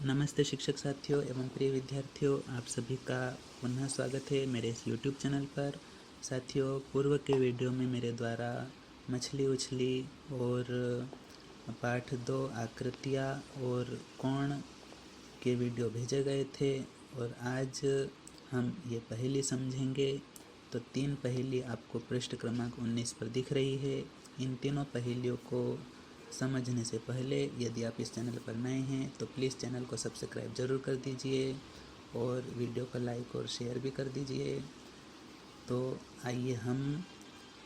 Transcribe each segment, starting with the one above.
नमस्ते शिक्षक साथियों एवं प्रिय विद्यार्थियों, आप सभी का पुनः स्वागत है मेरे इस YouTube चैनल पर। साथियों, पूर्व के वीडियो में मेरे द्वारा मछली उछली और पाठ 2 आकृतियाँ और कोण के वीडियो भेजे गए थे और आज हम ये पहेली समझेंगे। तो 3 पहेली आपको पृष्ठ क्रमांक 19 पर दिख रही है। इन तीनों पहेलियों को समझने से पहले यदि आप इस चैनल पर नए हैं तो प्लीज़ चैनल को सब्सक्राइब ज़रूर कर दीजिए और वीडियो को लाइक और शेयर भी कर दीजिए। तो आइए हम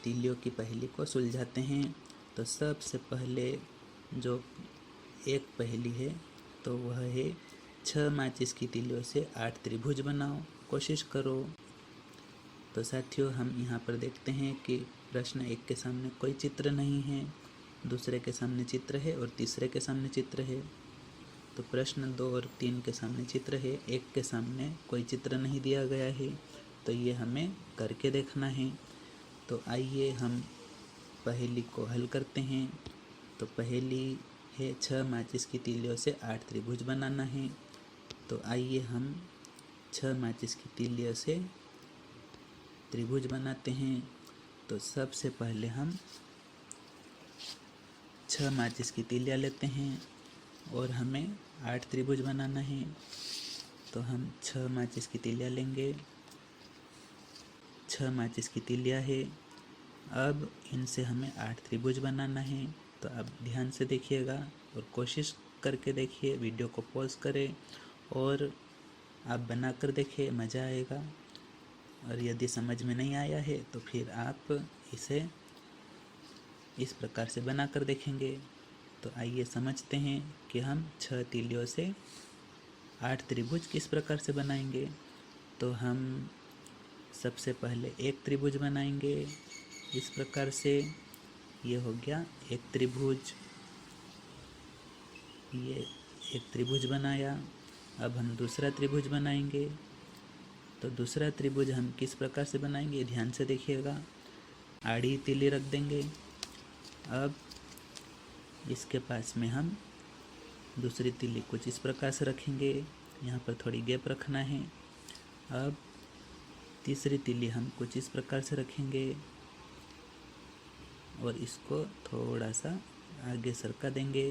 तीलियों की पहेली को सुलझाते हैं। तो सबसे पहले जो एक पहेली है तो वह है 6 माचिस की तीलियों से 8 त्रिभुज बनाओ, कोशिश करो। तो साथियों, हम यहाँ पर देखते हैं कि प्रश्न 1 के सामने कोई चित्र नहीं है, दूसरे के सामने चित्र है और तीसरे के सामने चित्र है। तो प्रश्न 2 और 3 के सामने चित्र है, 1 के सामने कोई चित्र नहीं दिया गया है, तो ये हमें करके देखना है। तो आइए हम पहेली को हल करते हैं। तो पहेली है 6 माचिस की तीलियों से 8 त्रिभुज बनाना है। तो आइए हम 6 माचिस की तीलियों से त्रिभुज बनाते हैं। तो सबसे पहले हम 6 माचिस की तीलियाँ लेते हैं और हमें 8 त्रिभुज बनाना है। तो हम 6 माचिस की तीलियाँ लेंगे, 6 माचिस की तीलियाँ है। अब इनसे हमें 8 त्रिभुज बनाना है। तो आप ध्यान से देखिएगा और कोशिश करके देखिए, वीडियो को पॉज करें और आप बनाकर देखिए, मज़ा आएगा। और यदि समझ में नहीं आया है तो फिर आप इसे इस प्रकार से बनाकर देखेंगे। तो आइए समझते हैं कि हम 6 तीलियों से 8 त्रिभुज किस प्रकार से बनाएंगे। तो हम सबसे पहले एक त्रिभुज बनाएंगे इस प्रकार से। ये हो गया एक त्रिभुज, ये एक त्रिभुज बनाया। अब हम दूसरा त्रिभुज बनाएंगे। तो दूसरा त्रिभुज हम किस प्रकार से बनाएंगे, ध्यान से देखिएगा। आड़ी तीली रख देंगे। अब इसके पास में हम दूसरी तीली कुछ इस प्रकार से रखेंगे, यहाँ पर थोड़ी गैप रखना है। अब तीसरी तीली हम कुछ इस प्रकार से रखेंगे और इसको थोड़ा सा आगे सरका देंगे।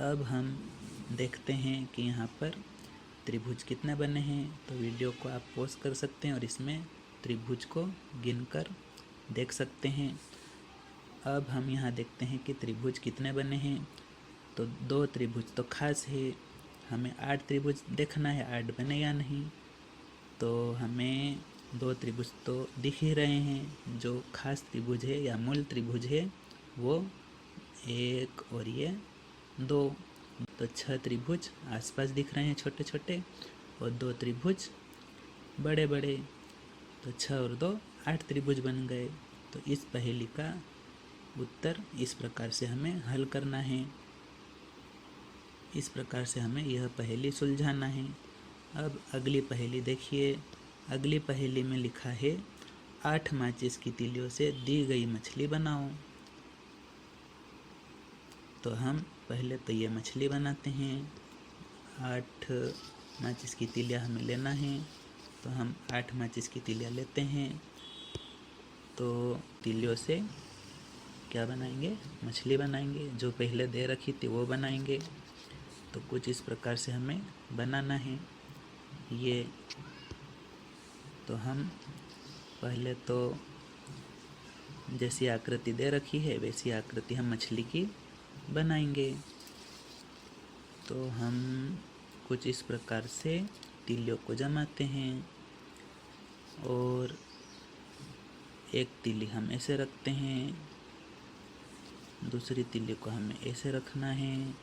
अब हम देखते हैं कि यहाँ पर त्रिभुज कितने बने हैं। तो वीडियो को आप पॉज कर सकते हैं और इसमें त्रिभुज को गिनकर देख सकते हैं। अब हम यहाँ देखते हैं कि त्रिभुज कितने बने हैं। तो 2 त्रिभुज तो खास है, हमें 8 त्रिभुज देखना है 8 बने या नहीं। तो हमें 2 त्रिभुज तो दिख ही रहे हैं। जो खास त्रिभुज है या मूल त्रिभुज है वो 1 और ये 2। तो 6 त्रिभुज आसपास दिख रहे हैं छोटे छोटे और 2 त्रिभुज बड़े बड़े। तो 6 और 2 8 त्रिभुज बन गए। तो इस पहेली का उत्तर इस प्रकार से हमें हल करना है। इस प्रकार से हमें यह पहेली सुलझाना है। अब अगली पहेली देखिए। अगली पहेली में लिखा है 8 माचिस की तीलियों से दी गई मछली बनाओ। तो हम पहले तो ये मछली बनाते हैं। 8 माचिस की तीलियाँ हमें लेना है। तो हम 8 माचिस की तीलियाँ लेते हैं। तो तीलियों से क्या बनाएंगे, मछली बनाएंगे। जो पहले दे रखी थी वो बनाएंगे। तो कुछ इस प्रकार से हमें बनाना है ये। तो हम पहले तो जैसी आकृति दे रखी है वैसी आकृति हम मछली की बनाएंगे। तो हम कुछ इस प्रकार से तीलियों को जमाते हैं और एक तीली हम ऐसे रखते हैं, दूसरी तीली को हमें ऐसे रखना है।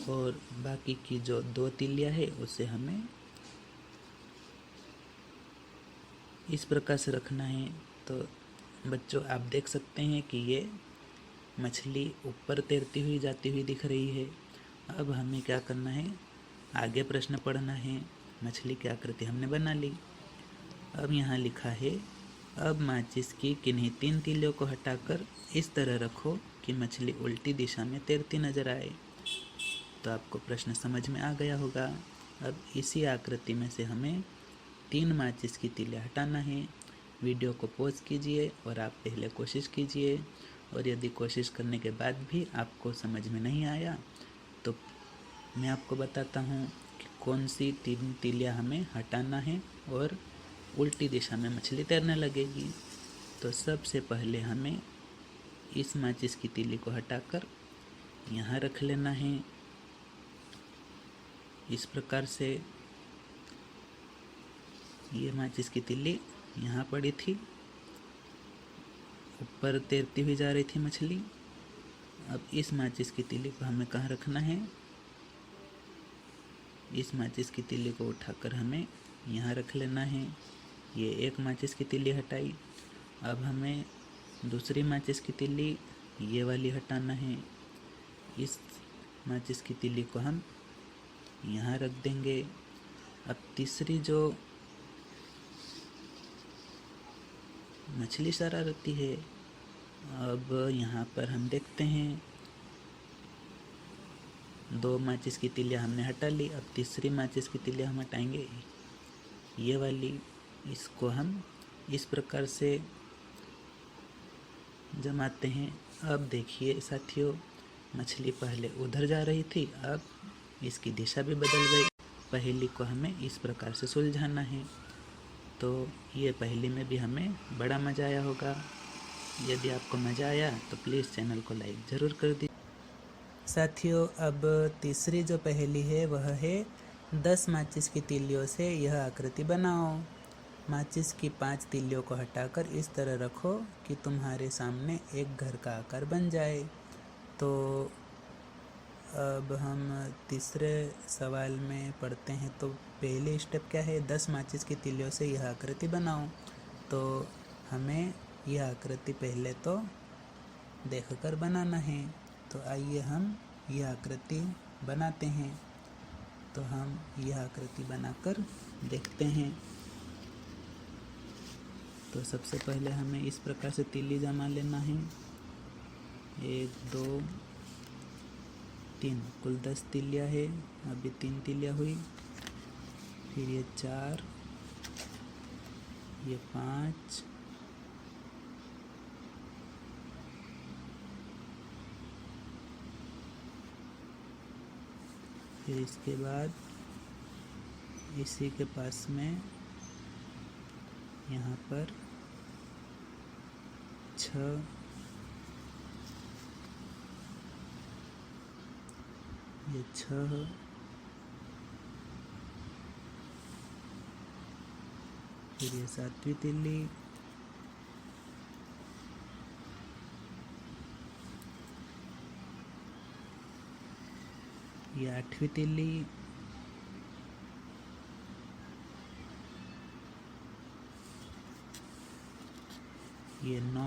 और बाकी की जो 2 तीलियाँ है उसे हमें इस प्रकार से रखना है। तो बच्चों, आप देख सकते हैं कि ये मछली ऊपर तैरती हुई जाती हुई दिख रही है। अब हमें क्या करना है, आगे प्रश्न पढ़ना है। मछली की आकृति हमने बना ली। अब यहाँ लिखा है अब माचिस की किन्हीं 3 तीलियों को हटाकर इस तरह रखो कि मछली उल्टी दिशा में तैरती नजर आए। तो आपको प्रश्न समझ में आ गया होगा। अब इसी आकृति में से हमें 3 माचिस की तीलियाँ हटाना है। वीडियो को पॉज कीजिए और आप पहले कोशिश कीजिए, और यदि कोशिश करने के बाद भी आपको समझ में नहीं आया तो मैं आपको बताता हूँ कि कौन सी 3 तीलियाँ हमें हटाना है और उल्टी दिशा में मछली तैरने लगेगी। तो सबसे पहले हमें इस माचिस की तीली को हटाकर यहाँ रख लेना है। इस प्रकार से ये माचिस की तीली यहाँ पड़ी थी, ऊपर तैरती हुई जा रही थी मछली। अब इस माचिस की तीली को हमें कहाँ रखना है? इस माचिस की तीली को उठाकर हमें यहाँ रख लेना है। ये एक माचिस की तीली हटाई। अब हमें दूसरी माचिस की तीली ये वाली हटाना है। इस माचिस की तीली को हम यहाँ रख देंगे। अब तीसरी जो मछली शरारती है, अब यहाँ पर हम देखते हैं 2 माचिस की तीलियाँ हमने हटा ली। अब तीसरी माचिस की तीलियाँ हम हटाएंगे, ये वाली। इसको हम इस प्रकार से जमाते हैं। अब देखिए साथियों, मछली पहले उधर जा रही थी, अब इसकी दिशा भी बदल गई। पहेली को हमें इस प्रकार से सुलझाना है। तो ये पहेली में भी हमें बड़ा मज़ा आया होगा। यदि आपको मज़ा आया तो प्लीज़ चैनल को लाइक ज़रूर कर दीजिए। साथियों, अब तीसरी जो पहेली है वह है 10 माचिस की तीलियों से यह आकृति बनाओ। माचिस की 5 तीलियों को हटाकर इस तरह रखो कि तुम्हारे सामने एक घर का आकार बन जाए। तो अब हम तीसरे सवाल में पढ़ते हैं। तो पहले स्टेप क्या है? 10 माचिस की तीलियों से यह आकृति बनाओ। तो हमें यह आकृति पहले तो देखकर बनाना है। तो आइए हम यह आकृति बनाते हैं। तो हम यह आकृति बनाकर देखते हैं। तो सबसे पहले हमें इस प्रकार से तीली जमा लेना है। 1 2 3, कुल 10 तीलियाँ है। अभी 3 तीलियाँ हुई, फिर ये 4, ये 5, फिर इसके बाद इसी के पास में यहाँ पर 6, ये 6, फिर ये 7वीं तीली, ये 8वीं तीली, ये 9,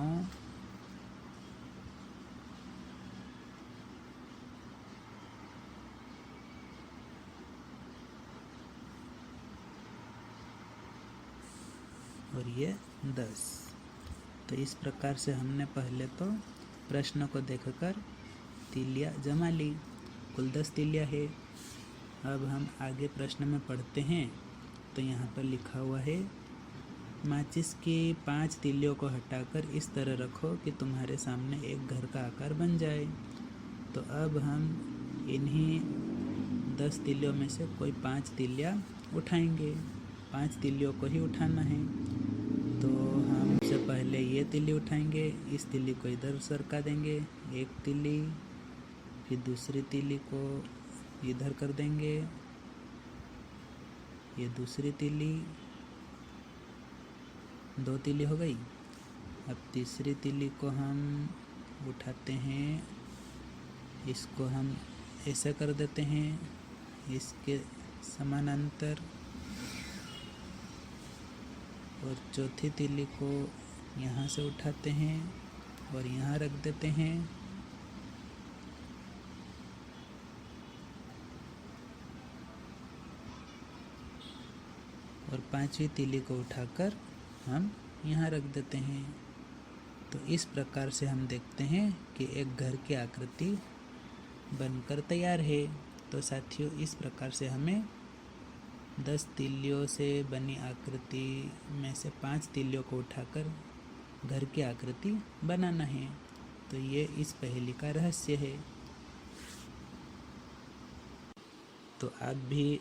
और ये 10। तो इस प्रकार से हमने पहले तो प्रश्न को देखकर तीलियाँ जमा ली। कुल 10 तीलियाँ है। अब हम आगे प्रश्न में पढ़ते हैं। तो यहाँ पर लिखा हुआ है, माचिस की 5 तीलियों को हटाकर इस तरह रखो कि तुम्हारे सामने एक घर का आकार बन जाए। तो अब हम इन्हीं 10 तीलियों में से कोई 5 तीलियाँ उठाएंगे। 5 तीलियों को ही उठाना है। तो हम सबसे पहले ये तीली उठाएंगे, इस तीली को इधर सरका देंगे, एक तीली, फिर दूसरी तीली को इधर कर देंगे, ये दूसरी तीली, 2 तीली हो गई। अब तीसरी तीली को हम उठाते हैं, इसको हम ऐसे कर देते हैं, इसके समानांतर, और चौथी तीली को यहाँ से उठाते हैं और यहाँ रख देते हैं। और 5वीं तीली को उठाकर हम यहाँ रख देते हैं। तो इस प्रकार से हम देखते हैं कि एक घर की आकृति बनकर तैयार है। तो साथियों, इस प्रकार से हमें 10 तीलियों से बनी आकृति में से 5 तीलियों को उठाकर घर की आकृति बनाना है। तो ये इस पहेली का रहस्य है। तो आप भी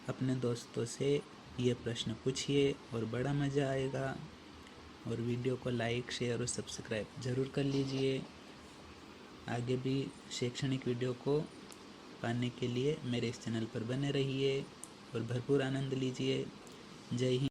अपने दोस्तों से ये प्रश्न पूछिए और बड़ा मज़ा आएगा। और वीडियो को लाइक, शेयर और सब्सक्राइब ज़रूर कर लीजिए। आगे भी शैक्षणिक वीडियो को पाने के लिए मेरे इस चैनल पर बने रहिए और भरपूर आनंद लीजिए। जय हिंद।